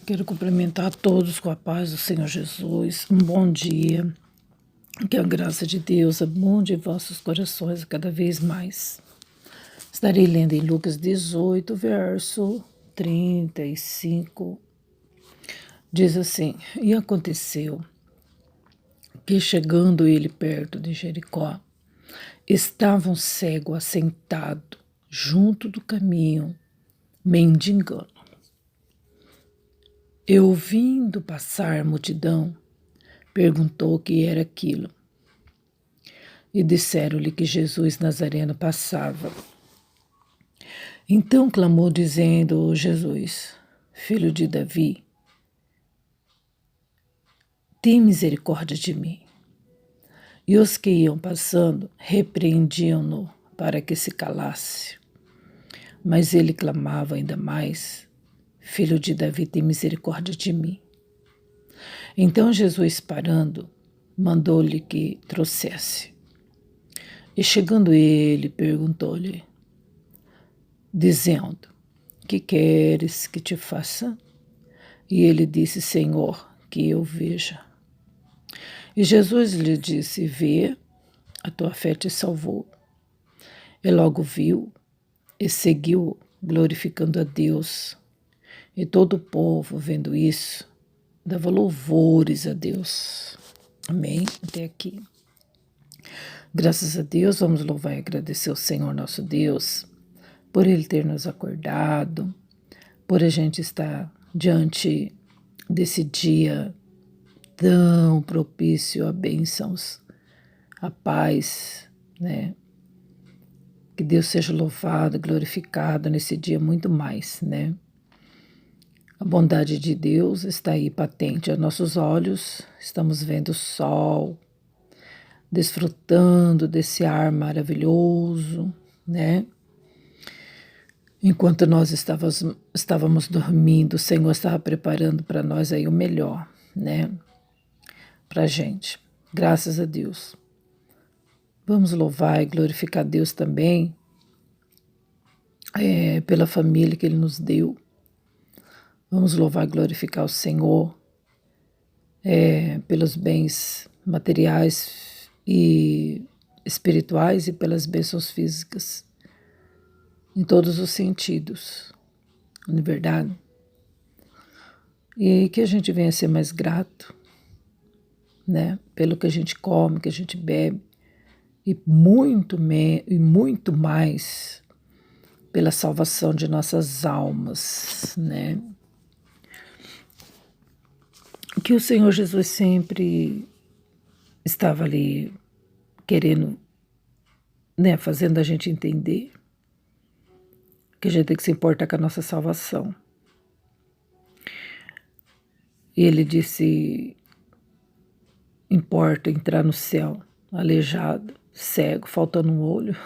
Quero cumprimentar a todos com a paz do Senhor Jesus. Um bom dia. Que a graça de Deus abunde em vossos corações cada vez mais. Estarei lendo em Lucas 18, verso 35. Diz assim: E aconteceu que, chegando ele perto de Jericó, estava um cego assentado junto do caminho, mendigando. E, ouvindo passar a multidão, perguntou o que era aquilo. E disseram-lhe que Jesus Nazareno passava. Então clamou, dizendo: Jesus, filho de Davi, tem misericórdia de mim. E os que iam passando repreendiam-no para que se calasse. Mas ele clamava ainda mais: Filho de Davi, tem misericórdia de mim. Então Jesus, parando, mandou-lhe que trouxesse. E chegando ele, perguntou-lhe, dizendo: Que queres que te faça? E ele disse: Senhor, que eu veja. E Jesus lhe disse: Vê, a tua fé te salvou. E logo viu e seguiu, glorificando a Deus. E todo o povo, vendo isso, dava louvores a Deus. Amém? Até aqui. Graças a Deus, vamos louvar e agradecer ao Senhor nosso Deus por Ele ter nos acordado, por a gente estar diante desse dia tão propício a bênçãos, a paz, né? Que Deus seja louvado, glorificado nesse dia muito mais, né? A bondade de Deus está aí patente aos nossos olhos, estamos vendo o sol, desfrutando desse ar maravilhoso, né? Enquanto nós estávamos dormindo, o Senhor estava preparando para nós aí o melhor, né? Para a gente. Graças a Deus. Vamos louvar e glorificar Deus também pela família que Ele nos deu. Vamos louvar e glorificar o Senhor pelos bens materiais e espirituais e pelas bênçãos físicas, em todos os sentidos, não é verdade? E que a gente venha ser mais grato, né? Pelo que a gente come, que a gente bebe, e muito mais pela salvação de nossas almas, né? Que o Senhor Jesus sempre estava ali querendo, né, fazendo a gente entender que a gente tem que se importar com a nossa salvação. E ele disse: importa entrar no céu aleijado, cego, faltando um olho,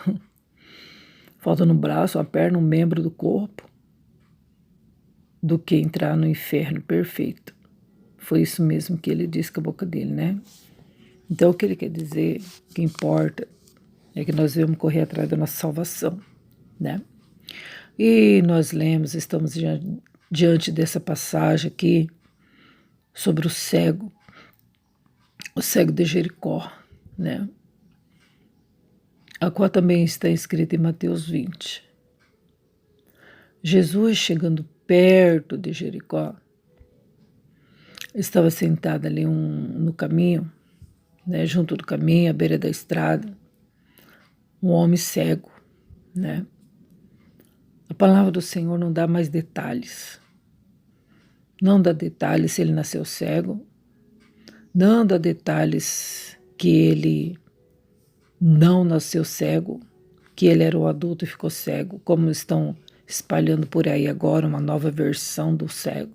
faltando um braço, uma perna, um membro do corpo, do que entrar no inferno perfeito. Foi isso mesmo que ele disse com a boca dele, né? Então o que ele quer dizer, o que importa, é que nós devemos correr atrás da nossa salvação, né? E nós lemos, estamos diante dessa passagem aqui sobre o cego de Jericó, né? A qual também está escrita em Mateus 20. Jesus, chegando perto de Jericó, estava sentado ali no caminho, né, junto do caminho, à beira da estrada, um homem cego, né? A palavra do Senhor não dá mais detalhes. Não dá detalhes se ele nasceu cego, não dá detalhes que ele não nasceu cego, que ele era um adulto e ficou cego, como estão espalhando por aí agora uma nova versão do cego.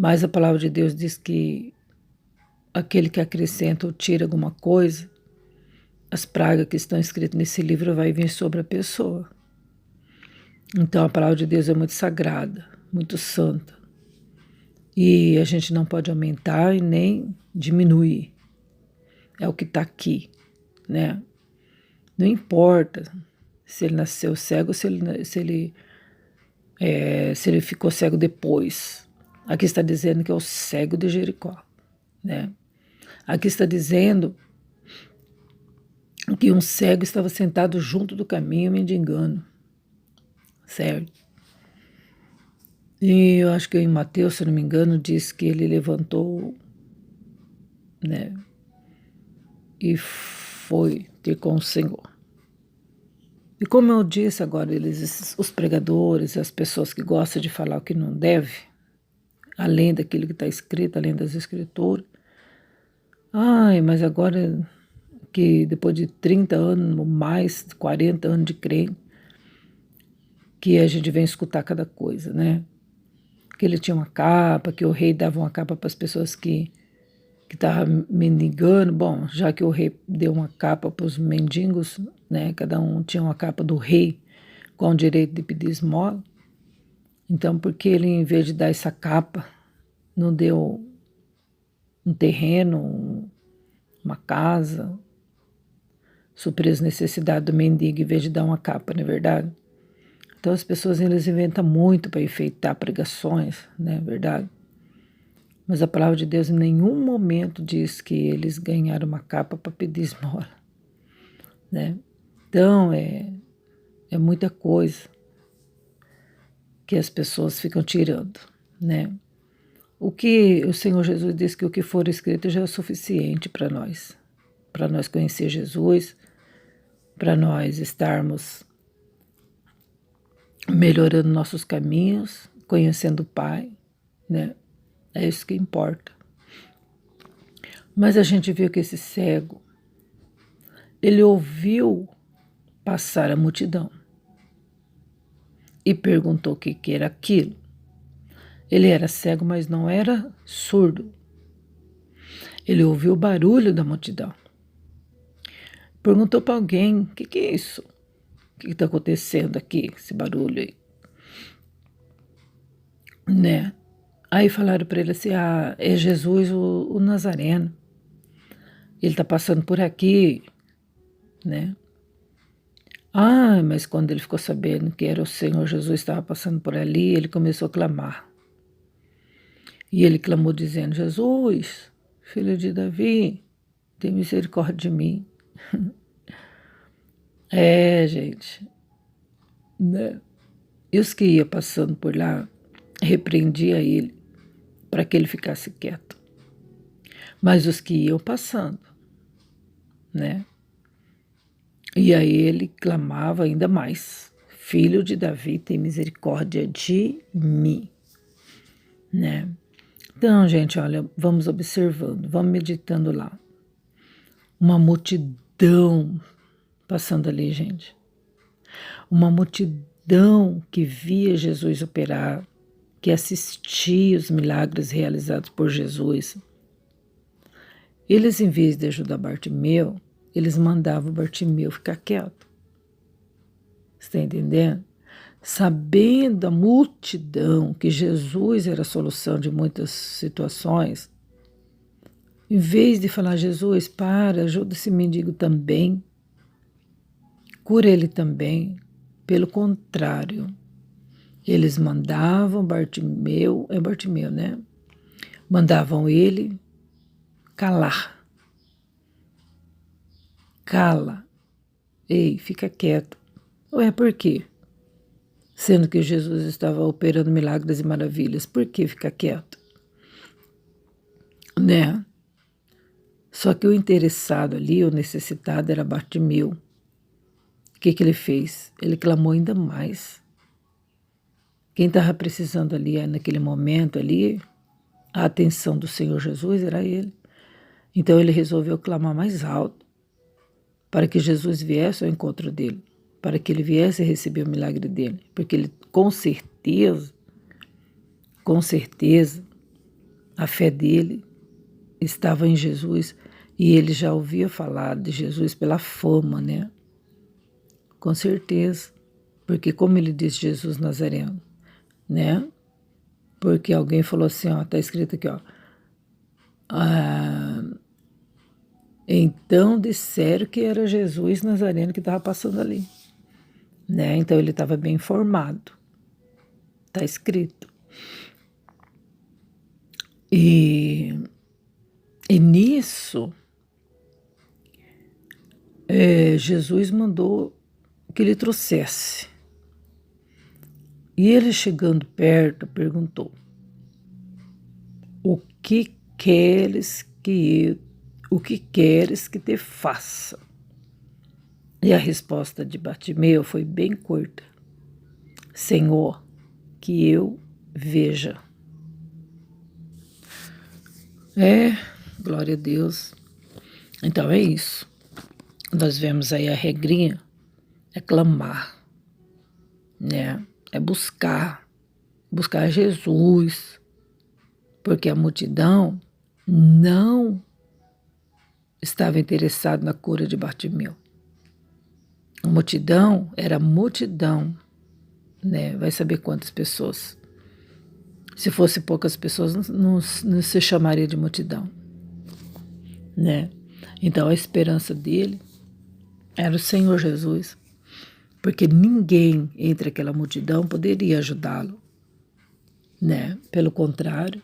Mas a palavra de Deus diz que aquele que acrescenta ou tira alguma coisa, as pragas que estão escritas nesse livro vai vir sobre a pessoa. Então a palavra de Deus é muito sagrada, muito santa. E a gente não pode aumentar e nem diminuir. É o que está aqui, né? Não importa se ele nasceu cego ou se ele ficou cego depois. Aqui está dizendo que é o cego de Jericó, né? Aqui está dizendo que um cego estava sentado junto do caminho mendigando, certo? E eu acho que em Mateus, se não me engano, diz que ele levantou, né? E foi ter com o Senhor. E como eu disse agora, os pregadores, as pessoas que gostam de falar o que não deve, além daquilo que está escrito, além das escrituras. Ai, mas agora que depois de 30 anos, ou mais, 40 anos de crente, que a gente vem escutar cada coisa, né? Que ele tinha uma capa, que o rei dava uma capa para as pessoas que estavam mendigando. Bom, já que o rei deu uma capa para os mendigos, né? Cada um tinha uma capa do rei com o direito de pedir esmola. Então, por que ele, em vez de dar essa capa, não deu um terreno, uma casa, suprir as necessidades do mendigo, em vez de dar uma capa, não é verdade? Então as pessoas eles inventam muito para enfeitar pregações, não é verdade? Mas a palavra de Deus em nenhum momento diz que eles ganharam uma capa para pedir esmola, né? Então é muita coisa que as pessoas ficam tirando, né? O que o Senhor Jesus disse que o que for escrito já é suficiente para nós conhecer Jesus, para nós estarmos melhorando nossos caminhos, conhecendo o Pai, né? É isso que importa. Mas a gente viu que esse cego, ele ouviu passar a multidão e perguntou o que era aquilo. Ele era cego, mas não era surdo. Ele ouviu o barulho da multidão. Perguntou para alguém, o que é isso? O que está acontecendo aqui, esse barulho aí? Né? Aí falaram para ele assim, é Jesus o Nazareno. Ele está passando por aqui, né? Mas quando ele ficou sabendo que era o Senhor Jesus estava passando por ali, ele começou a clamar. E ele clamou dizendo, Jesus, filho de Davi, tem misericórdia de mim. Gente, né? E os que iam passando por lá, repreendia ele para que ele ficasse quieto. Mas os que iam passando, né? E aí ele clamava ainda mais, filho de Davi, tem misericórdia de mim, né? Então, gente, olha, vamos observando, vamos meditando lá. Uma multidão passando ali, gente. Uma multidão que via Jesus operar, que assistia os milagres realizados por Jesus. Eles, em vez de ajudar Bartimeu, eles mandavam Bartimeu ficar quieto. Você está entendendo? Sabendo a multidão que Jesus era a solução de muitas situações, em vez de falar, Jesus, ajuda esse mendigo também, cura ele também, pelo contrário, eles mandavam Bartimeu, né? Mandavam ele calar. Cala. Ei, fica quieto. Ué, por quê? Sendo que Jesus estava operando milagres e maravilhas, por que ficar quieto? Né? Só que o interessado ali, o necessitado, era Bartimeu. O que ele fez? Ele clamou ainda mais. Quem estava precisando ali, naquele momento ali, a atenção do Senhor Jesus era ele. Então ele resolveu clamar mais alto para que Jesus viesse ao encontro dele, para que ele viesse receber o milagre dele, porque ele com certeza, a fé dele estava em Jesus e ele já ouvia falar de Jesus pela fama, né? Com certeza, porque como ele diz Jesus Nazareno, né? Porque alguém falou assim, ó, tá escrito aqui, ó. Então disseram que era Jesus Nazareno que estava passando ali, né? Então ele estava bem informado, tá escrito. E nisso, Jesus mandou que ele trouxesse. E ele, chegando perto, perguntou: o que queres que te faça? E a resposta de Bartimeu foi bem curta: Senhor, que eu veja. Glória a Deus. Então é isso. Nós vemos aí a regrinha, é clamar, né? É buscar Jesus, porque a multidão não estava interessada na cura de Bartimeu. A multidão era multidão, né? Vai saber quantas pessoas. Se fosse poucas pessoas, não se chamaria de multidão, né? Então a esperança dele era o Senhor Jesus, porque ninguém entre aquela multidão poderia ajudá-lo, né? Pelo contrário,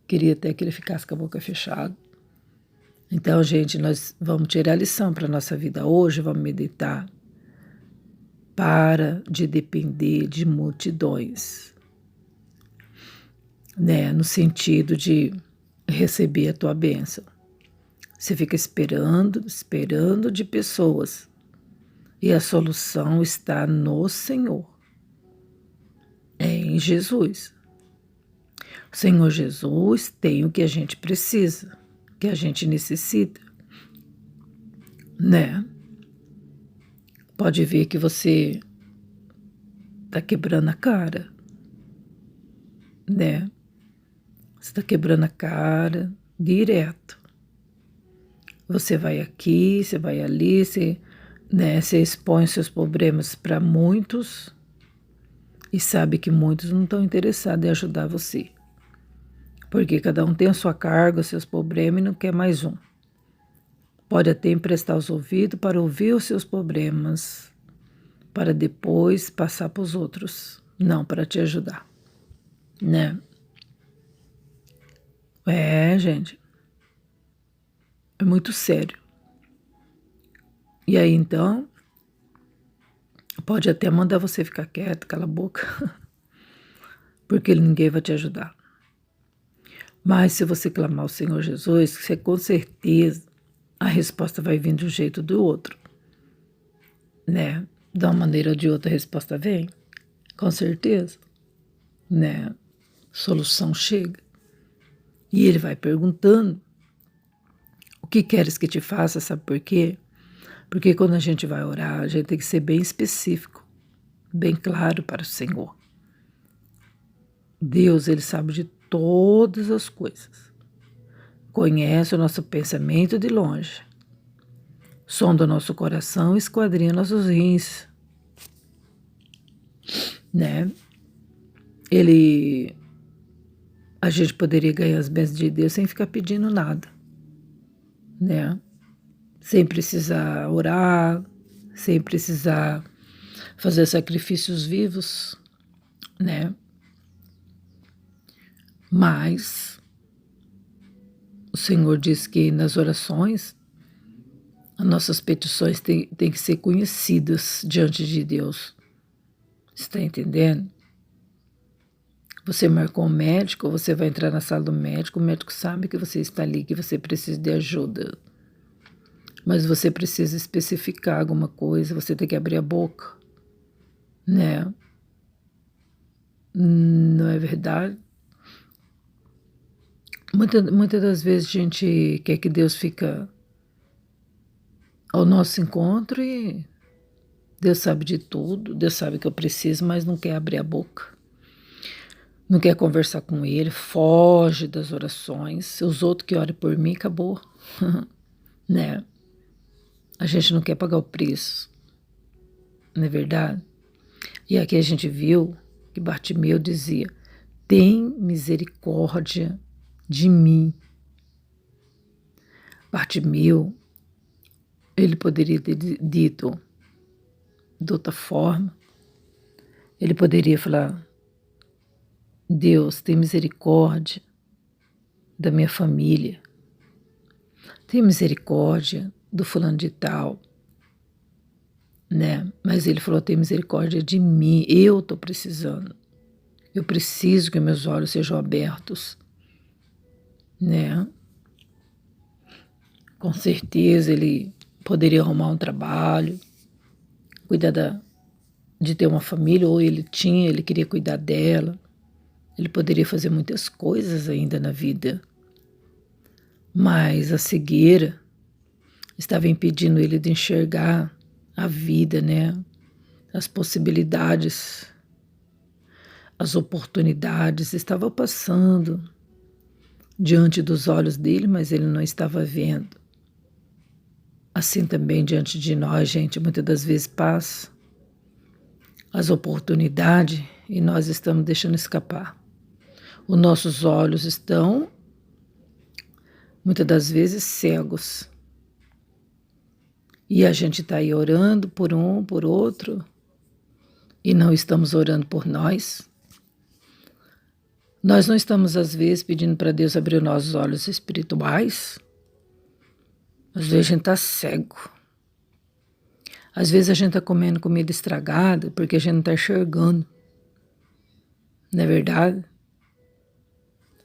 queria até que ele ficasse com a boca fechada. Então, gente, nós vamos tirar a lição para a nossa vida hoje, vamos meditar. Para de depender de multidões, né? No sentido de receber a tua bênção. Você fica esperando de pessoas. E a solução está no Senhor. É em Jesus. O Senhor Jesus tem o que a gente precisa, que a gente necessita, né? Pode ver que você está quebrando a cara, né? Você está quebrando a cara direto. Você vai aqui, você vai ali, você expõe seus problemas para muitos e sabe que muitos não estão interessados em ajudar você. Porque cada um tem a sua carga, os seus problemas e não quer mais um. Pode até emprestar os ouvidos para ouvir os seus problemas, para depois passar para os outros, não para te ajudar, né? Gente, é muito sério. E aí, então, pode até mandar você ficar quieto, cala a boca, porque ninguém vai te ajudar. Mas se você clamar ao Senhor Jesus, você com certeza a resposta vai vir de um jeito ou do outro, né? De uma maneira ou de outra a resposta vem, com certeza, né? Solução chega. E ele vai perguntando: o que queres que te faça? Sabe por quê? Porque quando a gente vai orar, a gente tem que ser bem específico, bem claro para o Senhor. Deus, ele sabe de todas as coisas. Conhece o nosso pensamento de longe. Sonda o nosso coração e esquadrinha nossos rins, né? A gente poderia ganhar as bênçãos de Deus sem ficar pedindo nada, né? Sem precisar orar, sem precisar fazer sacrifícios vivos, né? Mas o Senhor diz que nas orações as nossas petições têm que ser conhecidas diante de Deus. Está entendendo? Você marcou um médico, você vai entrar na sala do médico, o médico sabe que você está ali, que você precisa de ajuda. Mas você precisa especificar alguma coisa, você tem que abrir a boca, né? Não é verdade? Muitas das vezes a gente quer que Deus fica ao nosso encontro e Deus sabe de tudo, Deus sabe que eu preciso, mas não quer abrir a boca. Não quer conversar com Ele, foge das orações. Os outros que orem por mim, acabou. Né? A gente não quer pagar o preço, não é verdade? E aqui a gente viu que Bartimeu dizia: tem misericórdia de mim. Bartimeu, ele poderia ter dito de outra forma. Ele poderia falar: Deus, tem misericórdia da minha família. Tem misericórdia do fulano de tal, né? Mas ele falou, tem misericórdia de mim, eu estou precisando. Eu preciso que meus olhos sejam abertos, né? Com certeza ele poderia arrumar um trabalho, cuidar de ter uma família, ou ele queria cuidar dela. Ele poderia fazer muitas coisas ainda na vida, mas a cegueira estava impedindo ele de enxergar a vida, né? As possibilidades, as oportunidades estavam passando diante dos olhos dele, mas ele não estava vendo. Assim também diante de nós, gente, muitas das vezes passa as oportunidades e nós estamos deixando escapar. Os nossos olhos estão, muitas das vezes, cegos. E a gente está aí orando por um, por outro, e não estamos orando por nós. Nós não estamos, às vezes, pedindo para Deus abrir os nossos olhos espirituais. Às vezes a gente está cego. Às vezes a gente está comendo comida estragada porque a gente não está enxergando. Não é verdade?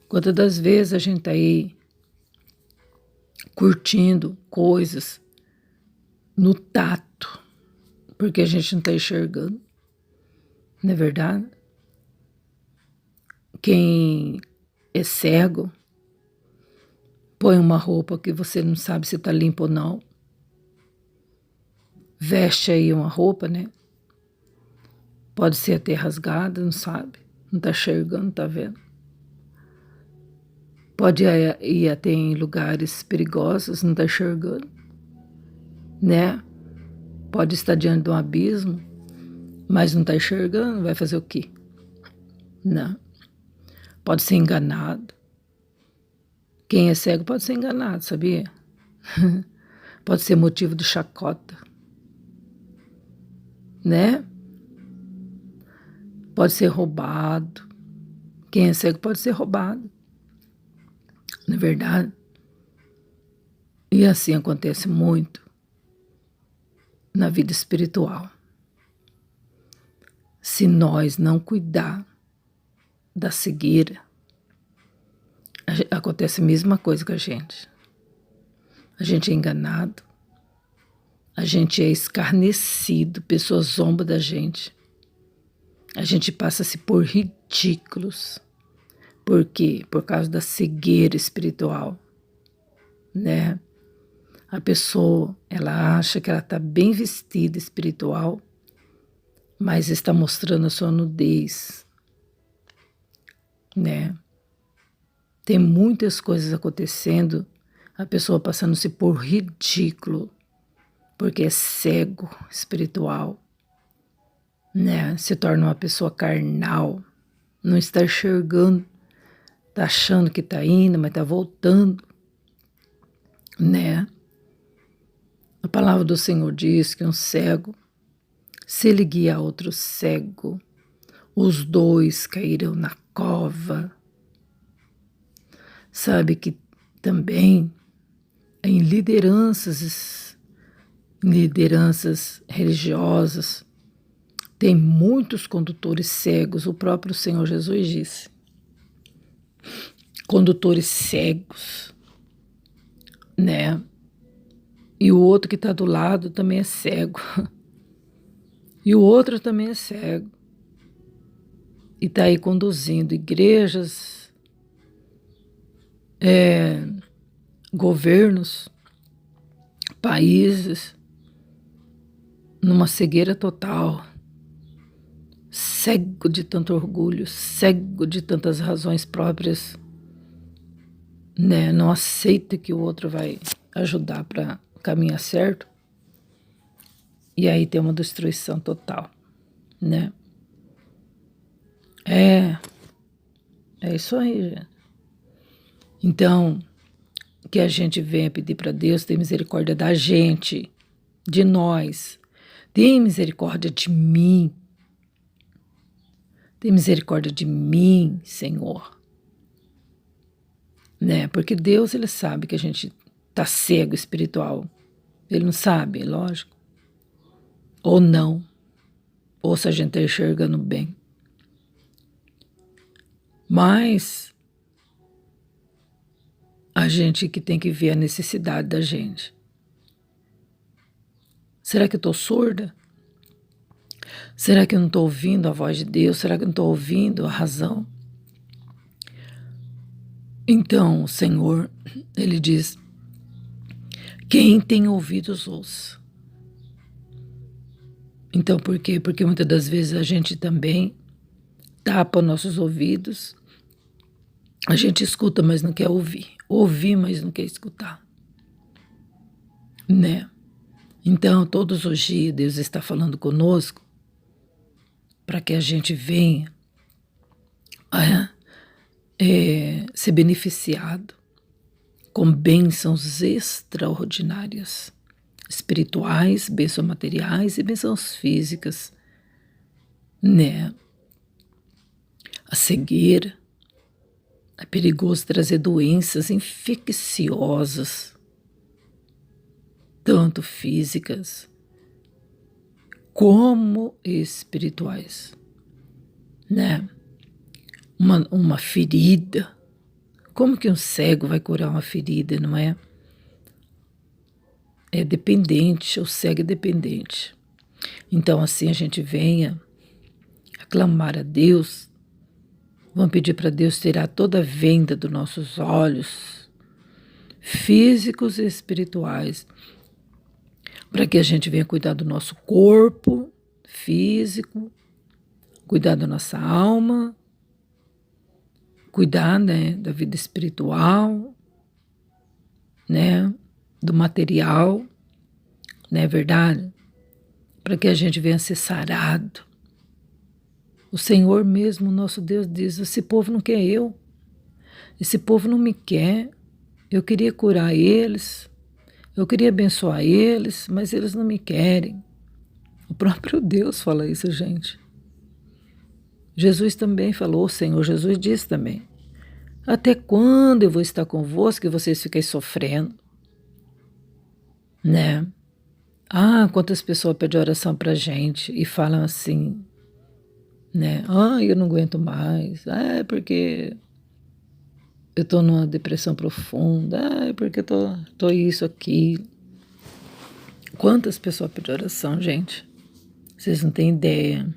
Quantas das vezes a gente está aí curtindo coisas no tato porque a gente não está enxergando. Não é verdade? Quem é cego põe uma roupa que você não sabe se está limpa ou não. Veste aí uma roupa, né? Pode ser até rasgada, não sabe. Não está enxergando, não está vendo. Pode ir até em lugares perigosos, não está enxergando. Né? Pode estar diante de um abismo, mas não está enxergando, vai fazer o quê? Não. Pode ser enganado. Quem é cego pode ser enganado, sabia? Pode ser motivo de chacota. Né? Pode ser roubado. Quem é cego pode ser roubado. Não é verdade? E assim acontece muito na vida espiritual. Se nós não cuidar da cegueira, acontece a mesma coisa com a gente. A gente é enganado, a gente é escarnecido, pessoas zombam da gente. A gente passa a se por ridículos. Por quê? Por causa da cegueira espiritual, né? A pessoa, ela acha que ela está bem vestida espiritual, mas está mostrando a sua nudez, né? Tem muitas coisas acontecendo, a pessoa passando-se por ridículo, porque é cego espiritual, né? Se torna uma pessoa carnal, não está enxergando, está achando que está indo, mas está voltando, né? A palavra do Senhor diz que um cego, se ele guiar outro cego, os dois cairão na cova. Sabe que também em lideranças religiosas, tem muitos condutores cegos, o próprio Senhor Jesus disse. Condutores cegos, né? E o outro que está do lado também é cego. E o outro também é cego. E está aí conduzindo igrejas, governos, países, numa cegueira total. Cego de tanto orgulho, cego de tantas razões próprias, né? Não aceita que o outro vai ajudar para caminhar certo. E aí tem uma destruição total, né? É isso aí, gente. Então, que a gente venha pedir para Deus ter misericórdia da gente, de nós. Tem misericórdia de mim. Tem misericórdia de mim, Senhor. né? Porque Deus, ele sabe que a gente tá cego espiritual. Ele não sabe, lógico. Ou não. Ou se a gente está enxergando bem. Mas a gente que tem que ver a necessidade da gente. Será que eu estou surda? Será que eu não estou ouvindo a voz de Deus? Será que eu não estou ouvindo a razão? Então, o Senhor, ele diz, quem tem ouvidos ouça. Então, por quê? Porque muitas das vezes a gente também tapa nossos ouvidos, a gente escuta, mas não quer ouvir. Ouvir, mas não quer escutar. Né? Então, todos os dias, Deus está falando conosco para que a gente venha ser beneficiado com bênçãos extraordinárias, espirituais, bênçãos materiais e bênçãos físicas, né? A cegueira é perigoso trazer doenças infecciosas, tanto físicas como espirituais, né? Uma ferida. Como que um cego vai curar uma ferida, não é? É dependente, o cego é dependente. Então, assim, a gente venha aclamar a Deus, vamos pedir para Deus tirar toda a venda dos nossos olhos, físicos e espirituais, para que a gente venha cuidar do nosso corpo físico, cuidar da nossa alma, cuidar, né, da vida espiritual, né, do material, não é verdade? Para que a gente venha ser sarado. O Senhor mesmo, nosso Deus, diz, esse povo não quer eu, esse povo não me quer, eu queria curar eles, eu queria abençoar eles, mas eles não me querem. O próprio Deus fala isso, gente. Jesus também falou, o Senhor Jesus disse também, até quando eu vou estar convosco e vocês ficam sofrendo? Né? Ah, quantas pessoas pedem oração pra gente e falam assim, né? Ah, eu não aguento mais. Ah, é porque eu tô numa depressão profunda. Ah, é porque eu tô isso aqui. Quantas pessoas pedem oração, gente? Vocês não têm ideia.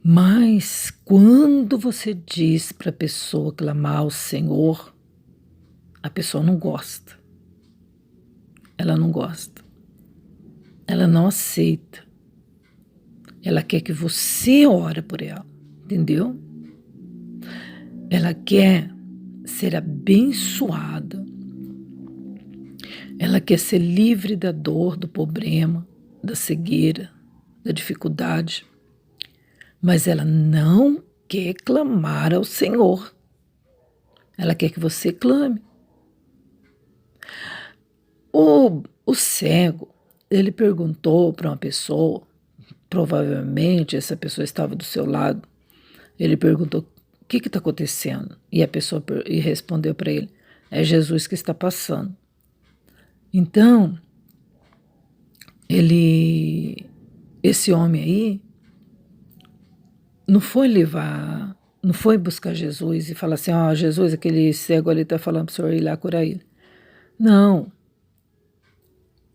Mas quando você diz para a pessoa clamar ao Senhor, a pessoa não gosta. Ela não gosta. Ela não aceita. Ela quer que você ore por ela, entendeu? Ela quer ser abençoada. Ela quer ser livre da dor, do problema, da cegueira, da dificuldade. Mas ela não quer clamar ao Senhor. Ela quer que você clame. O cego, ele perguntou para uma pessoa, provavelmente essa pessoa estava do seu lado, ele perguntou, o que está acontecendo? E a pessoa respondeu para ele, é Jesus que está passando. Então, esse homem aí, não foi buscar Jesus e falar assim, ó, Jesus, aquele cego ali está falando para o senhor ir lá curar ele. Não.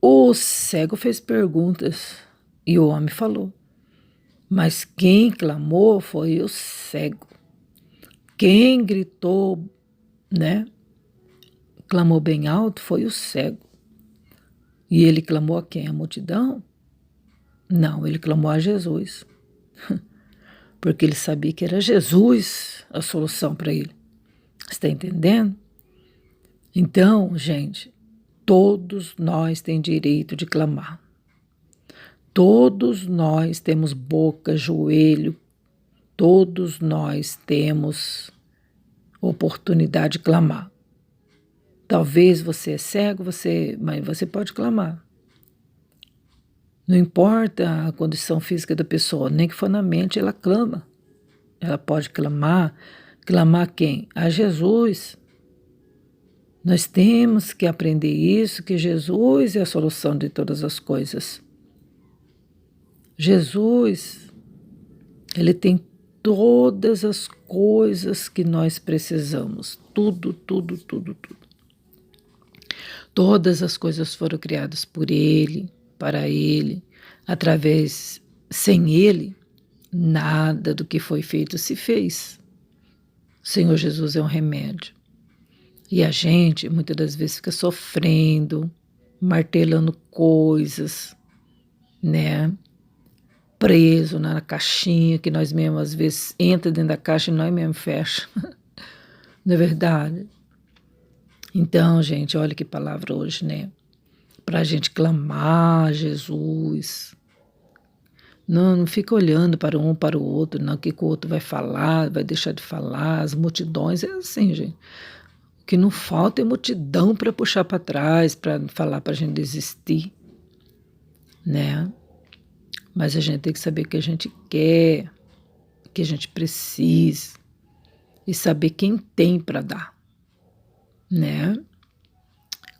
O cego fez perguntas e o homem falou. Mas quem clamou foi o cego. Quem gritou, né? Clamou bem alto foi o cego. E ele clamou a quem? A multidão? Não, ele clamou a Jesus. Porque ele sabia que era Jesus a solução para ele. Está entendendo? Então, gente, todos nós temos direito de clamar. Todos nós temos boca, joelho, todos nós temos oportunidade de clamar. Talvez você é cego, mas você pode clamar. Não importa a condição física da pessoa, nem que for na mente, ela clama. Ela pode clamar. Clamar quem? A Jesus. Nós temos que aprender isso, que Jesus é a solução de todas as coisas. Jesus, Ele tem todas as coisas que nós precisamos. Tudo, tudo, tudo, tudo. Todas as coisas foram criadas por Ele, para Ele, através, sem Ele, nada do que foi feito se fez. O Senhor Jesus é um remédio. E a gente, muitas das vezes, fica sofrendo, martelando coisas, né? Preso na caixinha, que nós mesmos, às vezes, entra dentro da caixa e nós mesmos fecha. Não é verdade? Então, gente, olha que palavra hoje, né? Para a gente clamar a Jesus. Não fica olhando para um para o outro, não, o que o outro vai falar, vai deixar de falar. As multidões é assim, gente. O que não falta é multidão para puxar para trás, para falar para a gente desistir, né? Mas a gente tem que saber o que a gente quer, o que a gente precisa e saber quem tem para dar, né?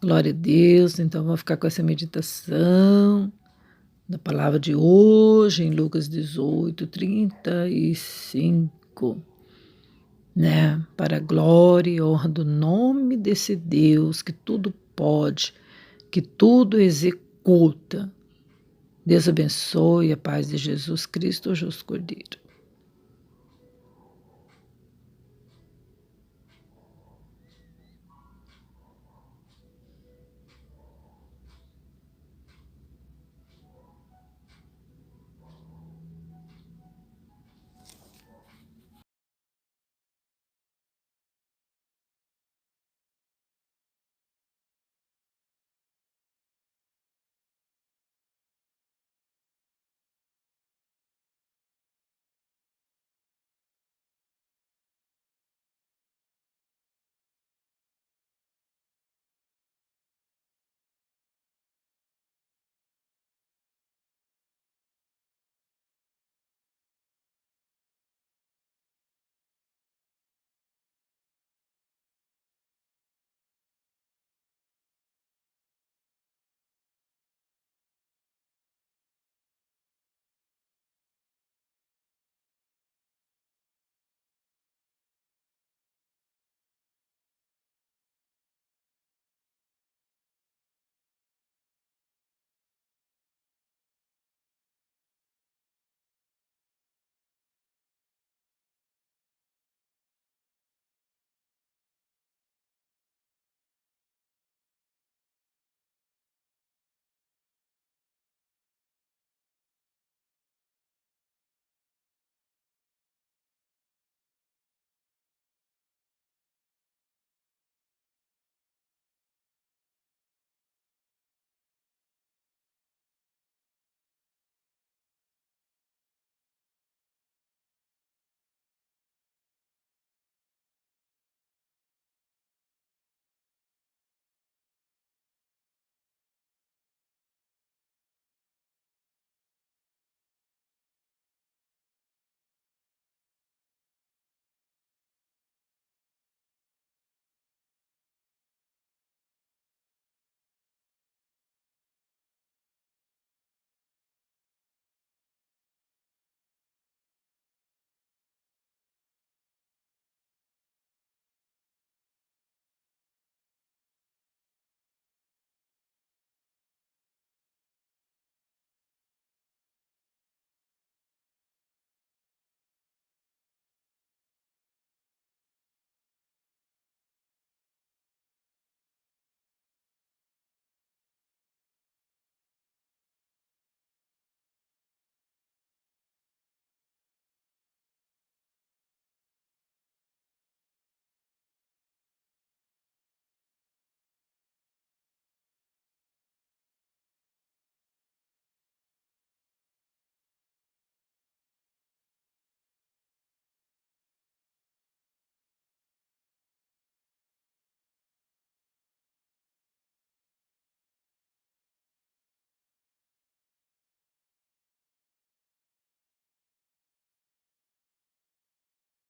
Glória a Deus. Então vamos ficar com essa meditação da palavra de hoje em Lucas 18:35, né? Para a glória e honra do nome desse Deus que tudo pode, que tudo executa. Deus abençoe, a paz de Jesus Cristo, o justo Cordeiro.